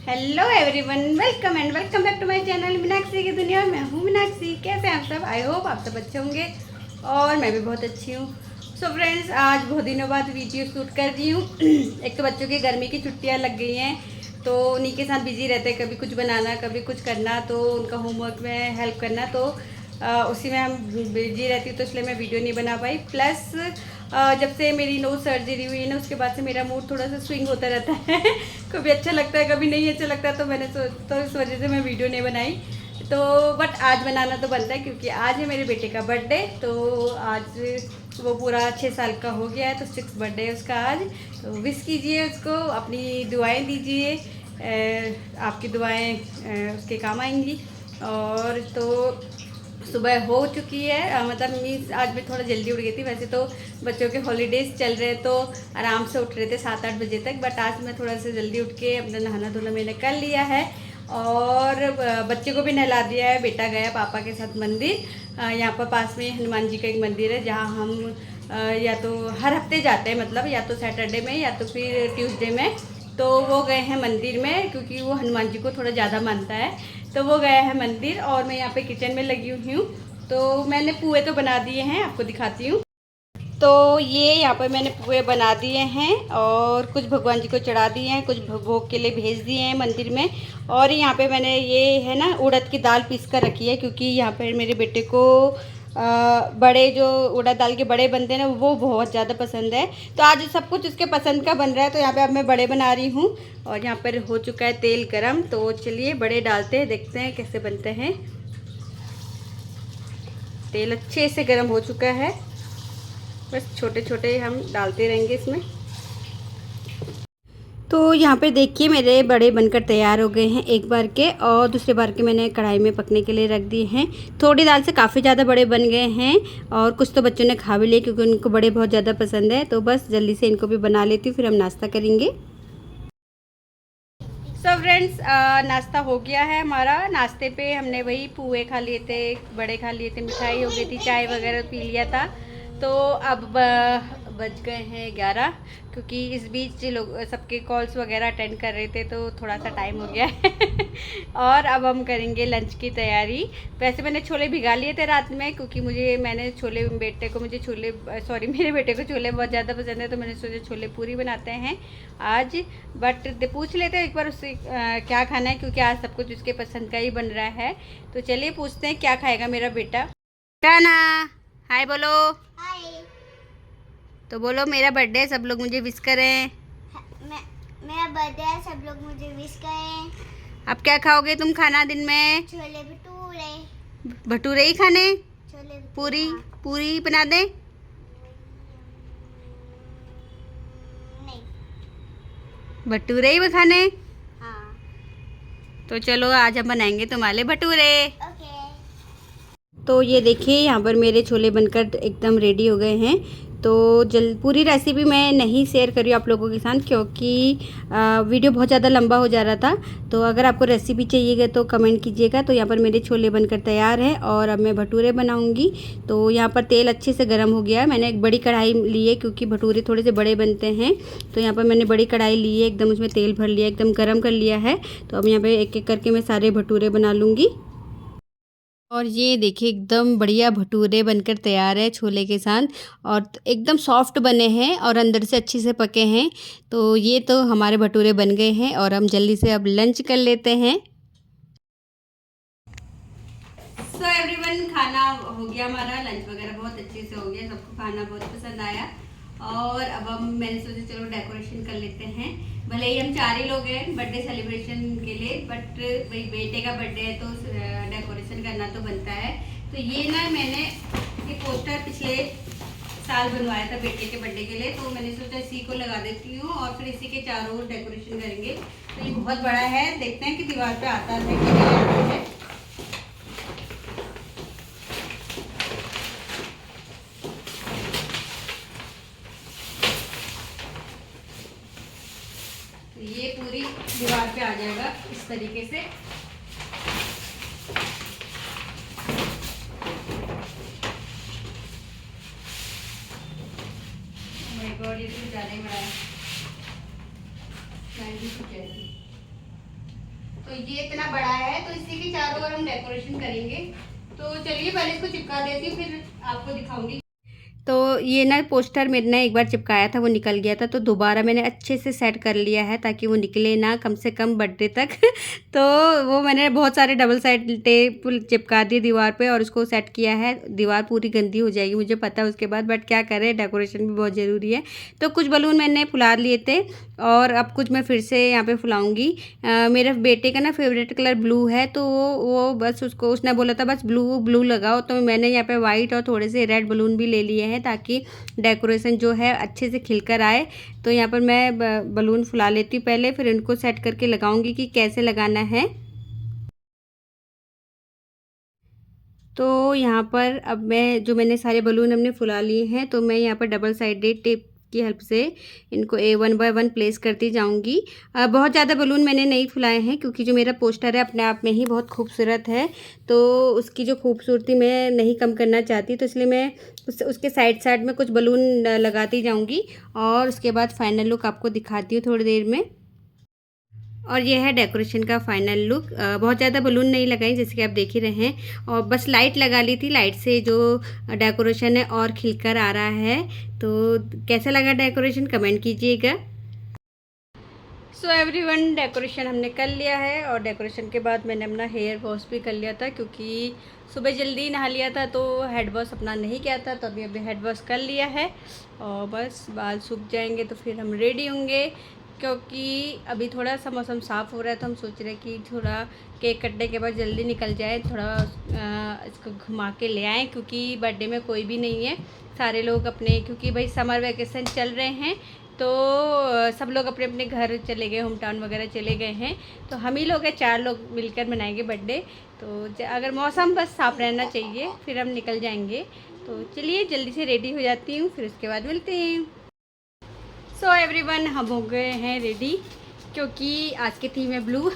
Hello everyone, welcome and welcome back to my channel Meenakshi की दुनिया। मैं हूँ मीनाक्षी। कैसे हैं आप सब? आई होप आप सब अच्छे होंगे और मैं भी बहुत अच्छी हूँ। सो फ्रेंड्स, आज बहुत दिनों बाद वीडियो शूट कर रही हूँ। एक तो बच्चों की गर्मी की छुट्टियाँ लग गई हैं, तो उन्हीं के साथ बिजी रहते हैं। कभी कुछ बनाना, कभी कुछ करना, तो उनका होमवर्क में हेल्प करना, तो उसी में हम बिजी रहती हूँ, तो इसलिए मैं वीडियो नहीं बना पाई। प्लस जब से मेरी नोज सर्जरी हुई है ना, उसके बाद से मेरा मूड थोड़ा सा स्विंग होता रहता है। कभी अच्छा लगता है, कभी नहीं अच्छा लगता, तो मैंने तो इस वजह से मैं वीडियो नहीं बनाई। तो बट आज बनाना तो बनता है, क्योंकि आज है मेरे बेटे का बर्थडे। तो आज वो पूरा 6 साल का हो गया है, तो 6 बर्थडे है उसका आज। तो विश कीजिए उसको, अपनी दुआएं दीजिए। आपकी दुआएं उसके काम आएंगी। और तो सुबह हो चुकी है, मतलब मीन्स आज मैं थोड़ा जल्दी उठ गई थी। वैसे तो बच्चों के हॉलीडेज चल रहे तो आराम से उठ रहे थे 7-8 बजे तक, बट आज मैं थोड़ा सा जल्दी उठ के अपना नहाना धोना मैंने कर लिया है और बच्चे को भी नहला दिया है। बेटा गया पापा के साथ मंदिर। यहाँ पर पास में हनुमान जी का एक मंदिर है, जहाँ हम या तो हर हफ्ते जाते हैं, मतलब या तो सैटरडे में या तो फिर ट्यूसडे में। तो वो गए हैं मंदिर में, क्योंकि वो हनुमान जी को थोड़ा ज़्यादा मानता है। तो वो गया है मंदिर और मैं यहाँ पे किचन में लगी हुई हूँ। तो मैंने पुए तो बना दिए हैं, आपको दिखाती हूँ। तो ये यहाँ पर मैंने पुए बना दिए हैं और कुछ भगवान जी को चढ़ा दिए हैं, कुछ भोग के लिए भेज दिए हैं मंदिर में। और यहाँ पे मैंने ये है ना उड़द की दाल पीस कर रखी है, क्योंकि यहाँ पर मेरे बेटे को बड़े जो उड़द दाल के बड़े बनते हैं ना, वो बहुत ज़्यादा पसंद है। तो आज सब कुछ उसके पसंद का बन रहा है, तो यहाँ पे अब मैं बड़े बना रही हूँ। और यहाँ पर हो चुका है तेल गरम, तो चलिए बड़े डालते हैं, देखते हैं कैसे बनते हैं। तेल अच्छे से गरम हो चुका है, बस छोटे छोटे हम डालते रहेंगे इसमें। तो यहाँ पे देखिए मेरे बड़े बनकर तैयार हो गए हैं एक बार के, और दूसरे बार के मैंने कढ़ाई में पकने के लिए रख दिए हैं। थोड़ी दाल से काफ़ी ज़्यादा बड़े बन गए हैं और कुछ तो बच्चों ने खा भी लिए, क्योंकि उनको बड़े बहुत ज़्यादा पसंद है। तो बस जल्दी से इनको भी बना लेती हूँ, फिर हम नाश्ता करेंगे। सो फ्रेंड्स, नाश्ता हो गया है हमारा। नाश्ते पे हमने वही पुए खा लिए थे, बड़े खा लिए थे, मिठाई हो गई थी, चाय वगैरह पी लिया था। तो अब बज गए हैं 11, क्योंकि इस बीच लोग सबके कॉल्स वगैरह अटेंड कर रहे थे, तो थोड़ा सा टाइम हो गया है। और अब हम करेंगे लंच की तैयारी। वैसे मैंने छोले भिगा लिए थे रात में, क्योंकि मैंने छोले, मेरे बेटे को छोले बहुत ज़्यादा पसंद है, तो मैंने सोचा छोले पूरी बनाते हैं आज। बट पूछ लेते हैं एक बार उससे क्या खाना है, क्योंकि आज सब कुछ उसके पसंद का ही बन रहा है। तो चलिए पूछते हैं क्या खाएगा मेरा बेटा। टाना, हाय बोलो। हाय। तो बोलो मेरा बर्थडे है, सब लोग मुझे विश करें। मेरा बर्थडे है, सब लोग मुझे विश करें। अब क्या खाओगे तुम खाना दिन में? छोले भटूरे। भटूरे ही खाने? छोले भटूरे, पूरी? हाँ। पूरी बना दें? नहीं। भटूरे ही खाने? हाँ। तो चलो आज हम बनाएंगे तुम्हारे भटूरे। ओके। तो ये देखिए यहाँ पर मेरे छोले बनकर एकदम रेडी हो गए हैं। तो पूरी रेसिपी मैं नहीं शेयर करी आप लोगों के साथ, क्योंकि वीडियो बहुत ज़्यादा लंबा हो जा रहा था। तो अगर आपको रेसिपी चाहिएगा तो कमेंट कीजिएगा। तो यहाँ पर मेरे छोले बनकर तैयार हैं और अब मैं भटूरे बनाऊंगी। तो यहाँ पर तेल अच्छे से गर्म हो गया है। मैंने एक बड़ी कढ़ाई ली है, क्योंकि भटूरे थोड़े से बड़े बनते हैं। तो यहाँ पर मैंने बड़ी कढ़ाई ली है, एकदम उसमें तेल भर लिया, एकदम गर्म कर लिया है। तो अब यहाँ पर एक एक करके मैं सारे भटूरे बना लूँगी। और ये देखिए एकदम बढ़िया भटूरे बनकर तैयार है छोले के साथ, और एकदम सॉफ्ट बने हैं और अंदर से अच्छे से पके हैं। तो ये तो हमारे भटूरे बन गए हैं और हम जल्दी से अब लंच कर लेते हैं। सो एवरीवन, खाना हो गया हमारा, लंच वगैरह बहुत अच्छे से हो गया, सबको खाना बहुत पसंद आया। और अब हम मैंने सोचा चलो डेकोरेशन कर लेते हैं। भले ही हम 4 ही लोग हैं बर्थडे सेलिब्रेशन के लिए, बट भाई बेटे का बर्थडे है तो डेकोरेशन करना तो बनता है। तो ये ना मैंने ये पोस्टर पिछले साल बनवाया था बेटे के बर्थडे के लिए, तो मैंने सोचा इसी को लगा देती हूँ और फिर इसी के चारों ओर डेकोरेशन करेंगे। तो ये बहुत बड़ा है, देखते हैं कि दीवार पे आता है कि नहीं आता है। तो ये पूरी दीवार पे आ जाएगा इस तरीके से। ओह माय गॉड, ये तो ज़्यादा ही बड़ा है। 90 की चाहिए। तो ये इतना बड़ा है, तो इसी के चारों ओर हम डेकोरेशन करेंगे। तो चलिए पहले इसको चिपका देती हूँ, फिर आपको दिखाऊंगी। तो ये ना पोस्टर मेरे ने एक बार चिपकाया था, वो निकल गया था, तो दोबारा मैंने अच्छे से सेट कर लिया है ताकि वो निकले ना कम से कम बर्थडे तक। तो वो मैंने बहुत सारे डबल साइड टेप चिपका दिए दीवार पे और उसको सेट किया है। दीवार पूरी गंदी हो जाएगी मुझे पता है उसके बाद, बट क्या करें, डेकोरेशन भी बहुत ज़रूरी है। तो कुछ बलून मैंने फुला लिए थे और अब कुछ मैं फिर से यहाँ पे फुलाऊँगी। मेरे बेटे का ना फेवरेट कलर ब्लू है, तो वो बस उसको उसने बोला था बस ब्लू ब्लू लगाओ, तो मैंने यहाँ पे वाइट और थोड़े से रेड बलून भी ले लिए हैं ताकि डेकोरेशन जो है अच्छे से खिलकर आए। तो यहाँ पर मैं बलून फुला लेती हूँ पहले, फिर इनको सेट करके लगाऊंगी कि कैसे लगाना है। तो यहाँ पर अब मैंने सारे बलून हमने फुला लिए हैं, तो मैं यहाँ पर डबल साइडेड टेप की हेल्प से इनको वन बाय वन प्लेस करती जाऊंगी। बहुत ज़्यादा बलून मैंने नहीं फुलाए हैं क्योंकि जो मेरा पोस्टर है अपने आप में ही बहुत खूबसूरत है, तो उसकी जो खूबसूरती मैं नहीं कम करना चाहती, तो इसलिए मैं उसके साइड साइड में कुछ बलून लगाती जाऊंगी और उसके बाद फाइनल लुक आपको दिखाती हूँ थोड़ी देर में। और ये है डेकोरेशन का फाइनल लुक। बहुत ज़्यादा बलून नहीं लगाई जैसे कि आप देख ही रहे हैं, और बस लाइट लगा ली थी, लाइट से जो डेकोरेशन है और खिलकर आ रहा है। तो कैसा लगा डेकोरेशन कमेंट कीजिएगा। सो एवरीवन, डेकोरेशन हमने कर लिया है और डेकोरेशन के बाद मैंने अपना हेयर वॉश भी कर लिया था क्योंकि सुबह जल्दी नहा लिया था तो हेड वॉश अपना नहीं किया था, तो अभी हेड वॉश कर लिया है और बस बाल सूख जाएंगे तो फिर हम रेडी होंगे। क्योंकि अभी थोड़ा सा मौसम साफ़ हो रहा है तो हम सोच रहे हैं कि थोड़ा केक कटने के बाद जल्दी निकल जाए, थोड़ा इसको घुमा के ले आएँ क्योंकि बर्थडे में कोई भी नहीं है। सारे लोग अपने, क्योंकि भाई समर वैकेशन चल रहे हैं तो सब लोग अपने अपने घर चले गए, होम टाउन वगैरह चले गए हैं, तो हम ही लोग हैं, 4 लोग मिलकर मनाएंगे बर्थडे। तो अगर मौसम बस साफ़ रहना चाहिए फिर हम निकल जाएंगे। तो चलिए जल्दी से रेडी हो जाती हूँ, फिर उसके बाद मिलते हैं। सो एवरीवन, हम हो गए हैं रेडी क्योंकि आज की थीम है ब्लू।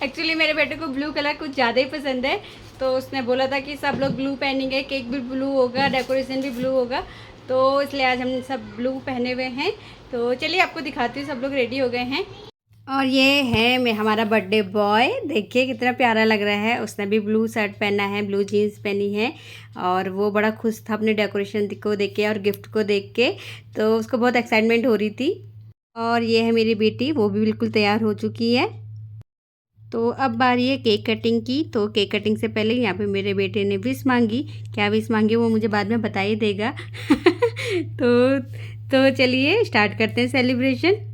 एक्चुअली मेरे बेटे को ब्लू कलर कुछ ज़्यादा ही पसंद है, तो उसने बोला था कि सब लोग ब्लू पहनेंगे, केक भी ब्लू होगा, डेकोरेशन भी ब्लू होगा, तो इसलिए आज हम सब ब्लू पहने हुए हैं। तो चलिए आपको दिखाती हूँ, सब लोग रेडी हो गए हैं। और ये है हमारा बर्थडे बॉय, देखिए कितना प्यारा लग रहा है। उसने भी ब्लू शर्ट पहना है, ब्लू जीन्स पहनी है और वो बड़ा खुश था अपने डेकोरेशन को देख के और गिफ्ट को देख के, तो उसको बहुत एक्साइटमेंट हो रही थी। और ये है मेरी बेटी, वो भी बिल्कुल तैयार हो चुकी है। तो अब बारी है केक कटिंग की। तो केक कटिंग से पहले यहाँ पे मेरे बेटे ने विश मांगी, क्या विश मांगी वो मुझे बाद में बता ही देगा। तो चलिए स्टार्ट करते हैं सेलिब्रेशन।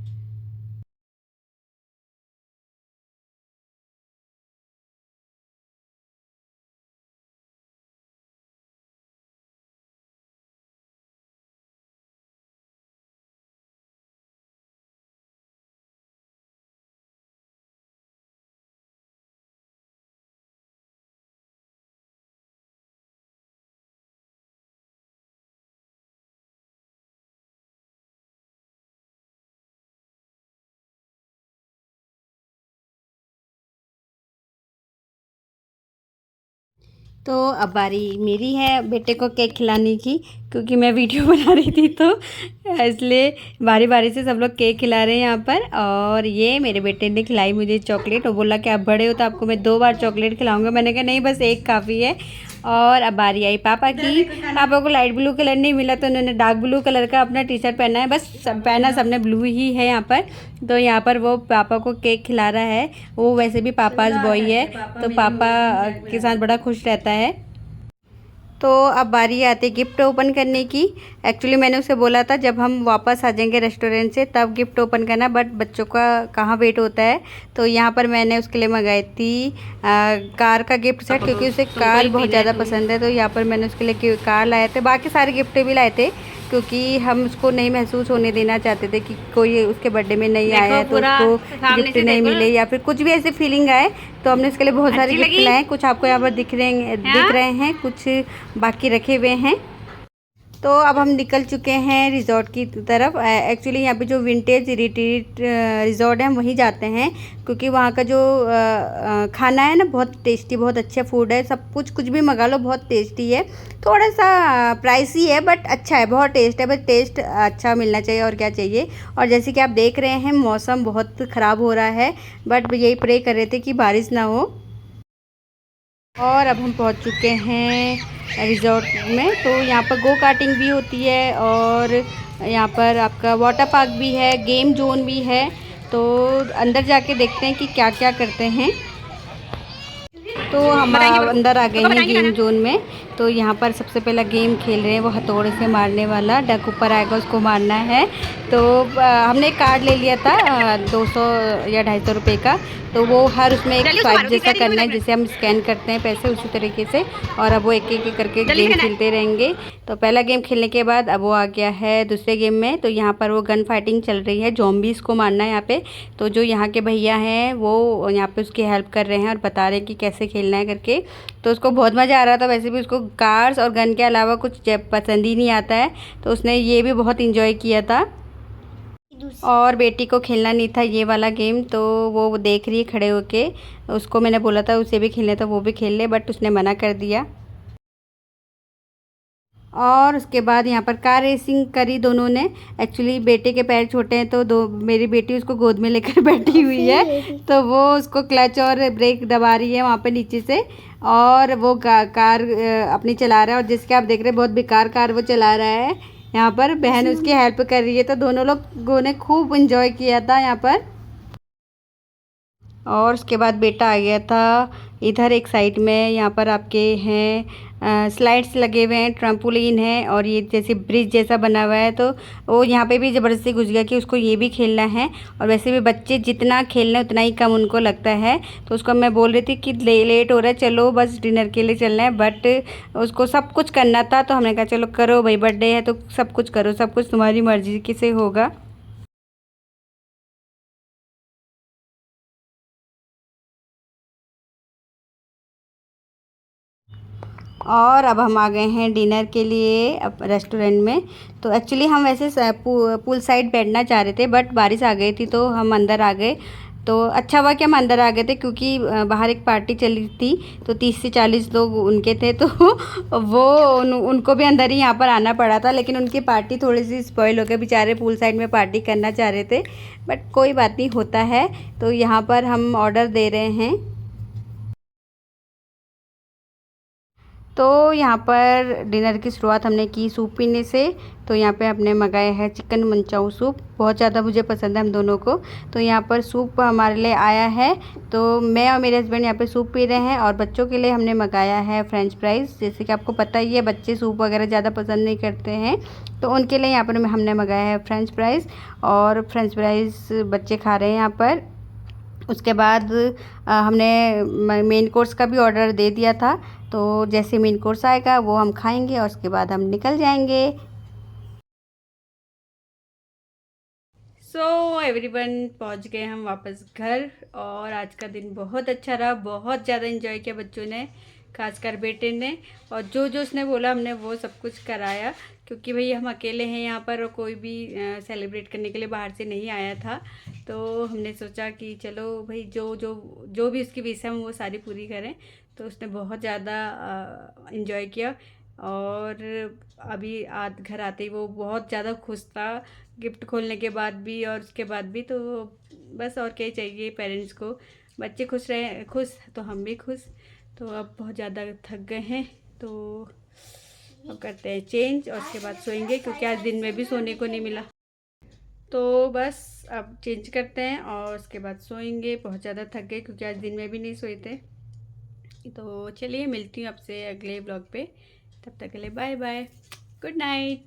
तो अब बारी मेरी है बेटे को केक खिलाने की, क्योंकि मैं वीडियो बना रही थी तो इसलिए बारी बारी से सब लोग केक खिला रहे हैं यहाँ पर। और ये मेरे बेटे ने खिलाई मुझे चॉकलेट और बोला कि आप बड़े हो तो आपको मैं 2 बार चॉकलेट खिलाऊंगा। मैंने कहा नहीं, बस एक काफ़ी है। और अब बारी आई पापा की। पापा को लाइट ब्लू कलर नहीं मिला तो उन्होंने डार्क ब्लू कलर का अपना टी शर्ट पहना है, बस पहना सबने ब्लू ही है यहाँ पर। तो यहाँ पर वो पापा को केक खिला रहा है, वो वैसे भी पापाज बॉय है तो पापा के साथ बड़ा खुश रहता है। तो अब बारी आती है गिफ्ट ओपन करने की। एक्चुअली मैंने उसे बोला था जब हम वापस आ जाएंगे रेस्टोरेंट से तब गिफ्ट ओपन करना, बट बच्चों का कहाँ वेट होता है। तो यहाँ पर मैंने उसके लिए मंगाई थी कार का गिफ्ट सेट, क्योंकि उसे कार बहुत ज़्यादा पसंद है। तो यहाँ पर मैंने उसके लिए कार लाए थे, बाकी सारे गिफ्ट भी लाए थे क्योंकि हम उसको नहीं महसूस होने देना चाहते थे कि कोई उसके बर्थडे में नहीं आया है तो उसको गिफ्ट नहीं मिले या फिर कुछ भी ऐसी फीलिंग आए। तो हमने उसके लिए बहुत सारे गिफ्ट लाए, कुछ आपको यहाँ पर दिख रहे हैं, कुछ बाकी रखे हुए हैं। तो अब हम निकल चुके हैं रिज़ॉर्ट की तरफ। एक्चुअली यहाँ पे जो विंटेज रिट्रीट रिज़ॉर्ट है हम वहीं जाते हैं, क्योंकि वहाँ का जो खाना है ना बहुत टेस्टी, बहुत अच्छा फूड है। सब कुछ भी मंगा लो बहुत टेस्टी है। थोड़ा सा प्राइसी है बट अच्छा है, बहुत टेस्ट है। बस टेस्ट अच्छा मिलना चाहिए और क्या चाहिए। और जैसे कि आप देख रहे हैं मौसम बहुत ख़राब हो रहा है, बट यही प्रे कर रहे थे कि बारिश ना हो। और अब हम पहुंच चुके हैं रिज़ॉर्ट में। तो यहाँ पर गो कार्टिंग भी होती है और यहाँ पर आपका वाटर पार्क भी है, गेम जोन भी है। तो अंदर जाके देखते हैं कि क्या क्या करते हैं। तो हम अंदर आ गए हैं गेम जोन में। तो यहाँ पर सबसे पहला गेम खेल रहे हैं वो हथौड़े से मारने वाला। डक ऊपर आएगा उसको मारना है। तो हमने कार्ड ले लिया था 200 या 250 रुपये का। तो वो हर उसमें एक स्वाइप जैसा करना है, जैसे हम स्कैन करते हैं पैसे उसी तरीके से। और अब वो एक एक करके गेम खेलते रहेंगे। तो पहला गेम खेलने के बाद अब वो आ गया है दूसरे गेम में। तो यहाँ पर वो गन फाइटिंग चल रही है, ज़ॉम्बीज़ को मारना है यहाँ पे। तो जो यहाँ के भैया हैं वो यहाँ पे उसकी हेल्प कर रहे हैं और बता रहे हैं कि कैसे खेलना है करके। तो उसको बहुत मज़ा आ रहा था। वैसे भी उसको कार्स और गन के अलावा कुछ पसंद ही नहीं आता है, तो उसने ये भी बहुत इंजॉय किया था। और बेटी को खेलना नहीं था ये वाला गेम, तो वो देख रही है खड़े होके। उसको मैंने बोला था उसे भी खेलना था, वो भी खेल ले, बट उसने मना कर दिया। और उसके बाद यहाँ पर कार रेसिंग करी दोनों ने। एक्चुअली बेटे के पैर छोटे हैं तो मेरी बेटी उसको गोद में लेकर बैठी हुई है। तो वो उसको क्लच और ब्रेक दबा रही है वहाँ पे नीचे से। और वो कार अपनी चला रहा है। और जिसके आप देख रहे हैं बहुत बेकार कार वो चला रहा है। यहाँ पर बहन उसकी हेल्प कर रही है। तो दोनों लोगों ने खूब इंजॉय किया था यहाँ पर। और उसके बाद बेटा आ गया था इधर एक साइड में। यहाँ पर आपके हैं स्लाइड्स लगे हुए हैं, ट्रम्पोलिन है और ये जैसे ब्रिज जैसा बना हुआ है। तो वो यहाँ पे भी ज़बरदस्ती घुस गया कि उसको ये भी खेलना है। और वैसे भी बच्चे जितना खेलना उतना ही कम उनको लगता है। तो उसको मैं बोल रही थी कि लेट हो रहा है, चलो बस डिनर के लिए चलना है। बट उसको सब कुछ करना था, तो हमने कहा चलो करो भाई, बर्थडे है तो सब कुछ करो, सब कुछ तुम्हारी मर्ज़ी से होगा। और अब हम आ गए हैं डिनर के लिए अब रेस्टोरेंट में। तो एक्चुअली हम वैसे पूल साइड बैठना चाह रहे थे, बट बारिश आ गई थी तो हम अंदर आ गए। तो अच्छा हुआ कि हम अंदर आ गए थे, क्योंकि बाहर एक पार्टी चली थी। तो 30 से 40 लोग उनके थे। तो वो उनको भी अंदर ही यहाँ पर आना पड़ा था। लेकिन उनकी पार्टी थोड़ी सी स्पॉइल हो गई, बेचारे पूल साइड में पार्टी करना चाह रहे थे, बट कोई बात नहीं, होता है। तो यहाँ पर हम ऑर्डर दे रहे हैं। तो यहाँ पर डिनर की शुरुआत हमने की सूप पीने से। तो यहाँ पे हमने मंगाया है चिकन मंचाऊ सूप, बहुत ज़्यादा मुझे पसंद है हम दोनों को। तो यहाँ पर सूप हमारे लिए आया है। तो मैं और मेरे हस्बैंड यहाँ पे सूप पी रहे हैं। और बच्चों के लिए हमने मंगाया है फ्रेंच फ्राइज़। जैसे कि आपको पता ही है बच्चे सूप वगैरह ज़्यादा पसंद नहीं करते हैं, तो उनके लिए यहाँ पर हमने मंगाया है फ्रेंच फ्राइज़। और फ्रेंच फ्राइज़ बच्चे खा रहे हैं यहाँ पर। उसके बाद हमने मेन कोर्स का भी ऑर्डर दे दिया था। तो जैसे मेन कोर्स आएगा वो हम खाएंगे और उसके बाद हम निकल जाएंगे। सो एवरीवन पहुंच गए हम वापस घर। और आज का दिन बहुत अच्छा रहा, बहुत ज़्यादा इन्जॉय किया बच्चों ने, खासकर बेटे ने। और जो जो उसने बोला हमने वो सब कुछ कराया, क्योंकि भाई हम अकेले हैं यहाँ पर और कोई भी सेलिब्रेट करने के लिए बाहर से नहीं आया था। तो हमने सोचा कि चलो भाई जो भी उसकी विश है हम वो सारी पूरी करें। तो उसने बहुत ज़्यादा इन्जॉय किया। और अभी घर आते ही वो बहुत ज़्यादा खुश था, गिफ्ट खोलने के बाद भी और उसके बाद भी। तो बस और क्या चाहिए पेरेंट्स को, बच्चे खुश रहे, खुश तो हम भी खुश। तो अब बहुत ज़्यादा थक गए हैं, तो अब करते हैं चेंज और उसके बाद सोएंगे, क्योंकि आज दिन में भी सोने को नहीं मिला। तो बस अब चेंज करते हैं और उसके बाद सोएंगे। बहुत ज़्यादा थक गए क्योंकि आज दिन में भी नहीं सोए थे। तो चलिए मिलती हूँ आपसे अगले ब्लॉग पे। तब तक के लिए बाय बाय, गुड नाइट।